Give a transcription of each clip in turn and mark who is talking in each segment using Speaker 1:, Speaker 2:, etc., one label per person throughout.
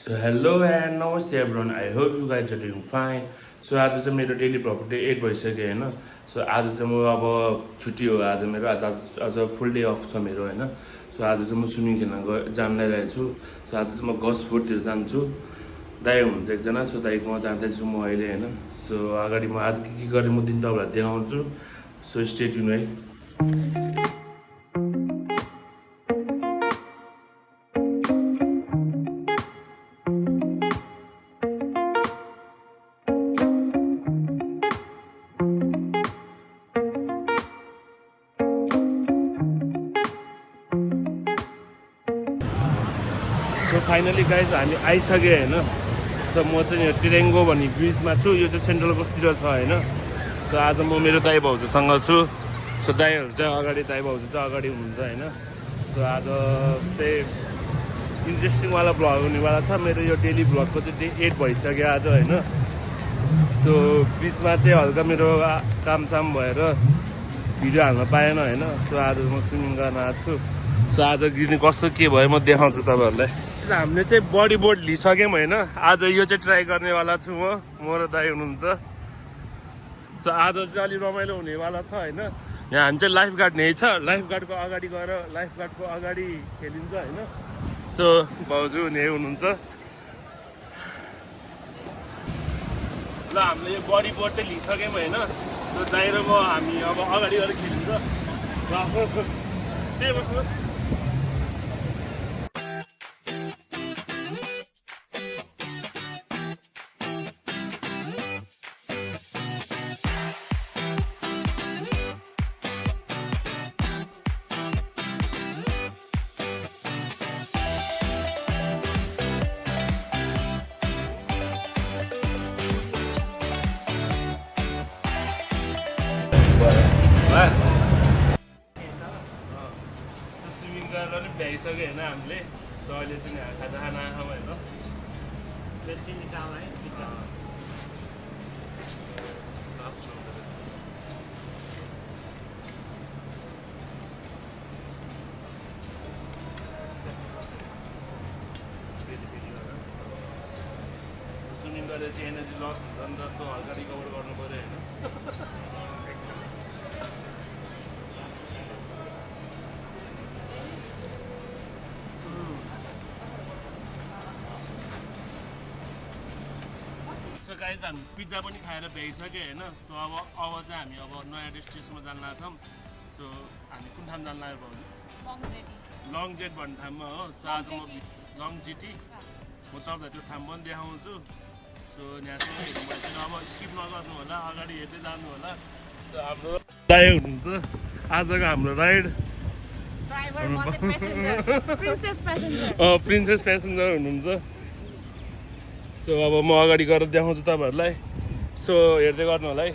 Speaker 1: So hello and namaste everyone. I hope you guys are doing fine. So आज चाहिँ मेरो daily vlog day 8 भइसक्यो होइन. So आज चाहिँ म अब छुट्टी हो आज मेरो आज फुल डे अफ छ मेरो होइन. सो आज चाहिँ म स्विमिङ खेल्न जान लागिरहेको छु. सो आज चाहिँ म गसफोर्टतिर जान्छु. दाइ हुनुहुन्छ एकजना. सो दाइकोमा जाँदैछु म अहिले होइन. सो अगाडि म आज के गरेँ म दिन तपाईँलाई देखाउँछु. सो स्टे ट्युन है. सो फाइनली गाइज हामी आइसक्यो होइन. सो म चाहिँ यहाँ टिरेङ्गो भन्ने ब्रिजमा छु. यो चाहिँ सेन्ट्रल कोस्टतिर छ होइन. सो आज म मेरो दाइ भाउजूसँग छु. सो दाइहरू चाहिँ अगाडि दाइ भाउजू चाहिँ अगाडि हुनुहुन्छ होइन. सो आज चाहिँ इन्ट्रेस्टिङवाला भ्लग हुनेवाला छ. मेरो यो डेली भ्लगको चाहिँ डे 8 भइसक्यो आज होइन. सो बिचमा चाहिँ हल्का मेरो कामसाम भएर भिडियो हाल्न पाएन होइन. सो आज म स्विमिङ गर्न आएको छु. सो आज गिर्ने कस्तो के भयो म देखाउँछु तपाईँहरूलाई. हामीले चाहिँ बडी बोर्ड लिइसक्यौँ होइन. आज यो चाहिँ ट्राई गर्नेवाला छु म र दाइ हुनुहुन्छ. सो आज चाहिँ अलिक रमाइलो हुनेवाला छ होइन. यहाँ हामी चाहिँ लाइफ गार्ड नै छ. लाइफ गार्डको अगाडि गएर लाइफ गार्डको अगाडि खेलिन्छ होइन. सो भाउजू हुने हुनुहुन्छ. ल हामीले यो बडी बोर्ड चाहिँ लिइसक्यौँ होइन. सो दाइ र म हामी अब अगाडि गएर खेलिन्छ. त्यही बस्नु. स्विमिङ गरेर पनि भ्याइसक्यो होइन हामीले. सो अहिले चाहिँ यहाँ खाजा खाना आँखामा होइन. स्विमिङ गरेपछि एनर्जी लस हुन्छ नि त. सो हल्का रिकभर गर्नु पऱ्यो होइन. गाइज हामी पिज्जा पनि खाएर भ्याइसक्यो होइन. सो अब चाहिँ हामी अब नयाँ डेस्टिनेसनमा जान लाग्छौँ. सो हामी कुन ठाउँ जान लाग्यो भाउजू? लङ जेट भन्ने ठाउँमा हो. सो आज म लङ जिटी म तपाईँलाई त्यो ठाउँ पनि देखाउँछु. सो यहाँ चाहिँ अब स्किप नगर्नु होला. अगाडि हेर्दै जानु होला. सो हाम्रो दाइ हुनुहुन्छ आजको हाम्रो राइड. प्रिन्सेस प्यासेन्जर हुनुहुन्छ. सो अब म अगाडि गएर देखाउँछु तपाईँहरूलाई. सो हेर्दै गर्नु होला है.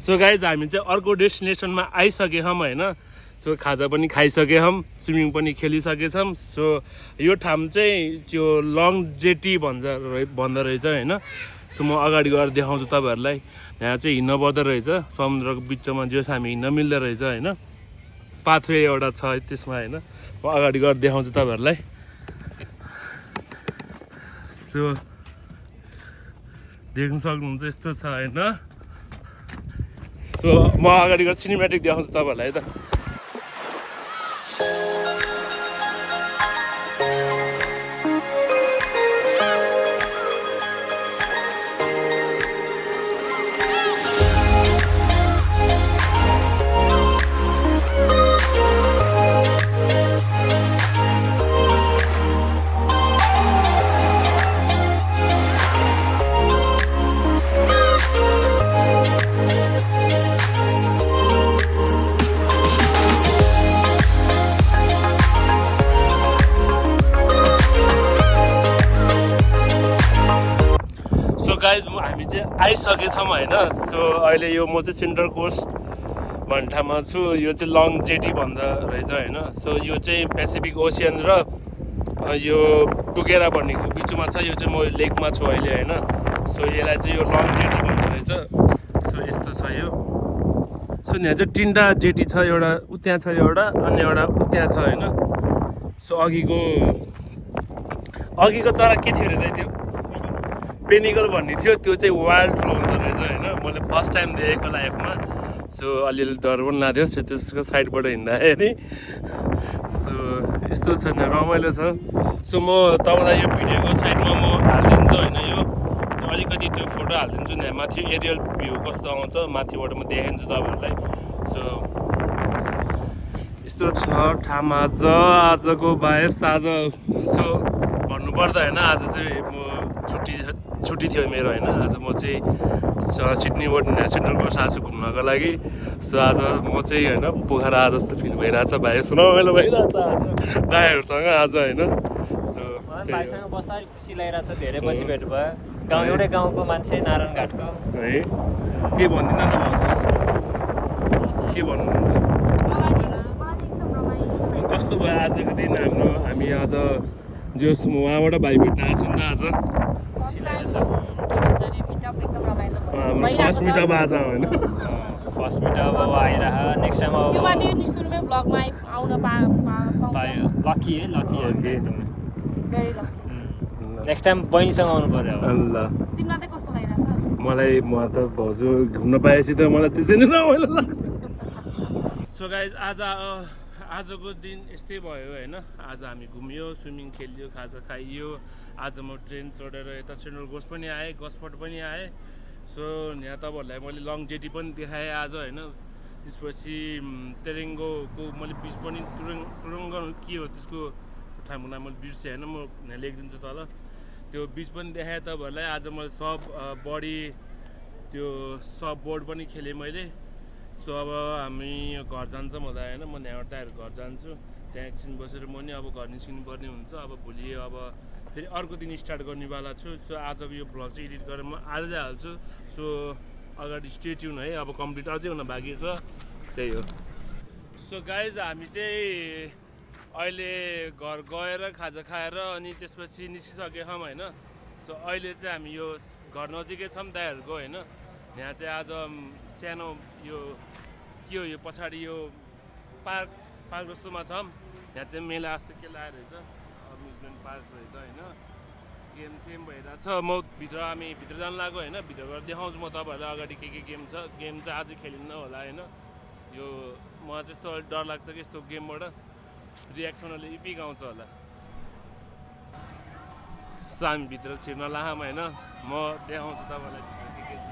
Speaker 1: सो गाइज हामी चाहिँ अर्को डेस्टिनेसनमा आइसकेछौँ होइन. सो खाजा पनि खाइसकेछौँ. स्विमिङ पनि खेलिसकेछौँ. सो यो ठाउँ चाहिँ त्यो लङ जेटी भन्दो रहेछ होइन. सो म अगाडि गएर देखाउँछु तपाईँहरूलाई. यहाँ चाहिँ हिँड्न पर्दो रहेछ. समुद्रको बिचमा जस हामी हिँड्न मिल्दो रहेछ होइन. पाथवे एउटा छ त्यसमा होइन. म अगाडि गएर देखाउँछु तपाईँहरूलाई. सो देख्नु सक्नुहुन्छ यस्तो छ होइन. सो म अगाडि गएर सिनेमेटिक देखाउँछु तपाईँहरूलाई है त. हामी चाहिँ आइसकेछौँ होइन। सो अहिले यो म चाहिँ सेन्ट्रल कोस्ट भन्ने ठाउँमा छु। यो चाहिँ लङ जेटी भन्दा रहेछ होइन। सो यो चाहिँ पेसिफिक ओसियन र यो टुगेरा भन्नेको बिचमा छ। यो चाहिँ म लेकमा छु अहिले होइन। सो यसलाई चाहिँ यो लङ जेटी भन्दो रहेछ। सो यस्तो छ यो। सो यहाँ चाहिँ 3टा जेटी छ, एउटा उत्यहाँ छ एउटा, अनि एउटा उत्यहाँ छ होइन। सो अघिको चरा के थियो अरे त्यो पेनिकल भन्ने थियो, त्यो चाहिँ वाइल्ड फ्लो हुँदो रहेछ होइन। मैले फर्स्ट टाइम देखेको लाइफमा। सो अलिअलि डर पनि लाग्यो सो त्यसको साइडबाट हिँड्दाखेरि। सो यस्तो छ नि, रमाइलो छ। सो म तपाईँलाई यो भिडियोको साइडमा म हालिदिन्छु होइन। यो अलिकति त्यो फोटो हालिदिन्छु नि, माथि एरियल भ्यू कस्तो आउँछ माथिबाट म देखाइदिन्छु तपाईँहरूलाई। सो यस्तो छ ठाउँ आजको भाइब्स। आज सो भन्नुपर्दा होइन, आज चाहिँ म छुट्टी थियो मेरो होइन। आज म चाहिँ सिडनीबाट सेन्ट्रल कोस्ट आएको छु घुम्नको लागि। सो आज म चाहिँ होइन पोखरा जस्तो फिल भइरहेछ, भाइब्स रमाइलो भइरहेछ आज भाइहरूसँग आज होइन। सो
Speaker 2: भाइसँग बस्दा खुसी लागिरहेछ, धेरै पछि भेट भयो। गाउँ एउटै गाउँको मान्छे, नारायणघाटको
Speaker 1: है। के भन्दिनँ त के भन्नुहुन्छ, कस्तो भयो आजको दिन हाम्रो? हामी आज जोस् उहाँबाट भाइ भेट्न आएको छ नि त आज। हाम्रो फर्स्ट मिटअप आज होइन।
Speaker 2: फर्स्ट मिटअप अब आइरह। नेक्स्ट टाइम अब लकी है, लकी एकदमै। नेक्स्ट टाइम बहिनीसँग आउनु पर्यो
Speaker 1: ल। मलाई म त भाउजू घुम्न पाएपछि त मलाई त्यसै नै रमाइलो लाग्छ। सो गाइज आजको दिन यस्तै भयो होइन। आज हामी घुम्यो, स्विमिङ खेल्यो, खाजा खाइयो। आज म ट्रेन चढेर यता सेन्ट्रल कोस्ट पनि आएँ, गस्पट पनि आएँ। सो यहाँ तपाईँहरूलाई मैले लङ जेटी पनि देखाएँ आज होइन। त्यसपछि तेरेङ्गोको मैले बिच पनि तुरुङ्ग के हो त्यसको ठाउँको नाम मैले बिर्सेँ होइन। म यहाँ लेखिदिन्छु तल। त्यो बिच पनि देखाएँ तपाईँहरूलाई। आज मैले सब बोर्ड पनि खेलेँ मैले। सो अब हामी घर जान्छौँ होला होइन। म यहाँबाट डाइरेक्ट घर जान्छु, त्यहाँ एकछिन बसेर म नि अब घर निस्किनु पर्ने हुन्छ। अब भोलि अब फेरि अर्को दिन स्टार्ट गर्नेवाला छु। सो आजको यो भ्लग चाहिँ एडिट गरेर म आज चाहिँ हाल्छु। सो अगाडि स्टे ट्युन है, अब कम्प्लिट अझै हुन बाँकी छ, त्यही हो। सो गाइज हामी चाहिँ अहिले घर गएर खाजा खाएर अनि त्यसपछि निस्किसकेका छौँ होइन। सो अहिले चाहिँ हामी यो घर नजिकै छौँ दाइहरूको होइन। यहाँ चाहिँ आज सानो यो के हो यो पछाडि यो पार्क जस्तोमा छौँ। यहाँ चाहिँ मेला जस्तो के लागेको रहेछ, अम्युजमेन्ट पार्क रहेछ होइन। गेम सेम भइरहेछ। म हामी भित्र जानु लाग्यो होइन। भित्र गएर देखाउँछु म तपाईँहरूलाई अगाडि के गेम छ। गेम चाहिँ आज खेलिन्न होला होइन। यो मलाई चाहिँ यस्तो डर लाग्छ कि यस्तो गेमबाट रियाक्सनले इपिक आउँछ होला। सो हामी भित्र छिर्न लाग्यौँ होइन। म देखाउँछु तपाईँलाई भित्र के छ।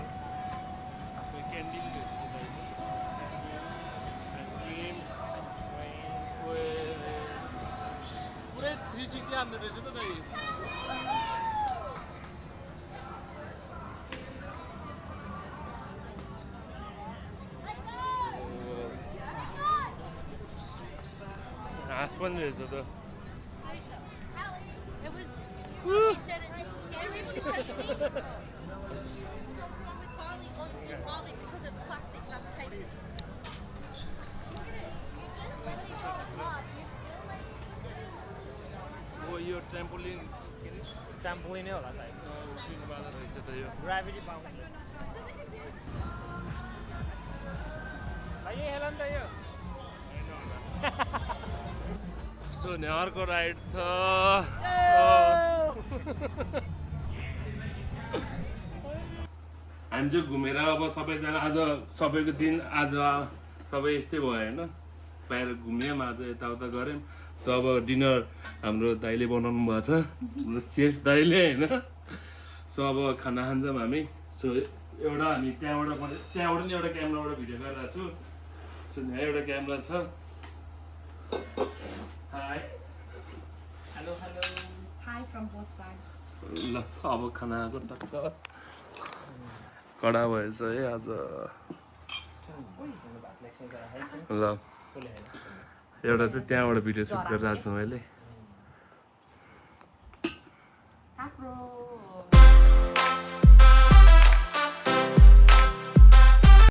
Speaker 1: कोही क्यान्डी पनि रहेछ आइसक्रिम पुरै 360 हान्दो रहेछ त दाइ। हाँस पनि रहेछ त। यो ट्राम्पोलिन होला सायद, उफ्रिनुवाला रहेछ त यो।
Speaker 2: ग्राभिटी पाउँछ भाइ, हेल नि त यो।
Speaker 1: सो यहाँ अर्को राइड छ। हामी चाहिँ घुमेर अब सबैजना आज सबैको दिन आज सबै यस्तै भयो होइन। बाहिर घुम्यौँ आज, यताउता गऱ्यौँ। सो अब डिनर हाम्रो दाइले बनाउनु भएको छ, हाम्रो सेफ दाइले होइन। सो अब खाना खान्छौँ हामी। सो एउटा हामी त्यहाँबाट नि एउटा क्यामेराबाट भिडियो गरिरहेको छु। सो यहाँ एउटा क्यामेरा छ। Hi
Speaker 3: hello hello hi from both side.
Speaker 1: ल अब खानाको टक्क कडा भएछ है आज। ल एउटा चाहिँ त्यहाँबाट भिडियो सुट गरिरहेको छु मैले।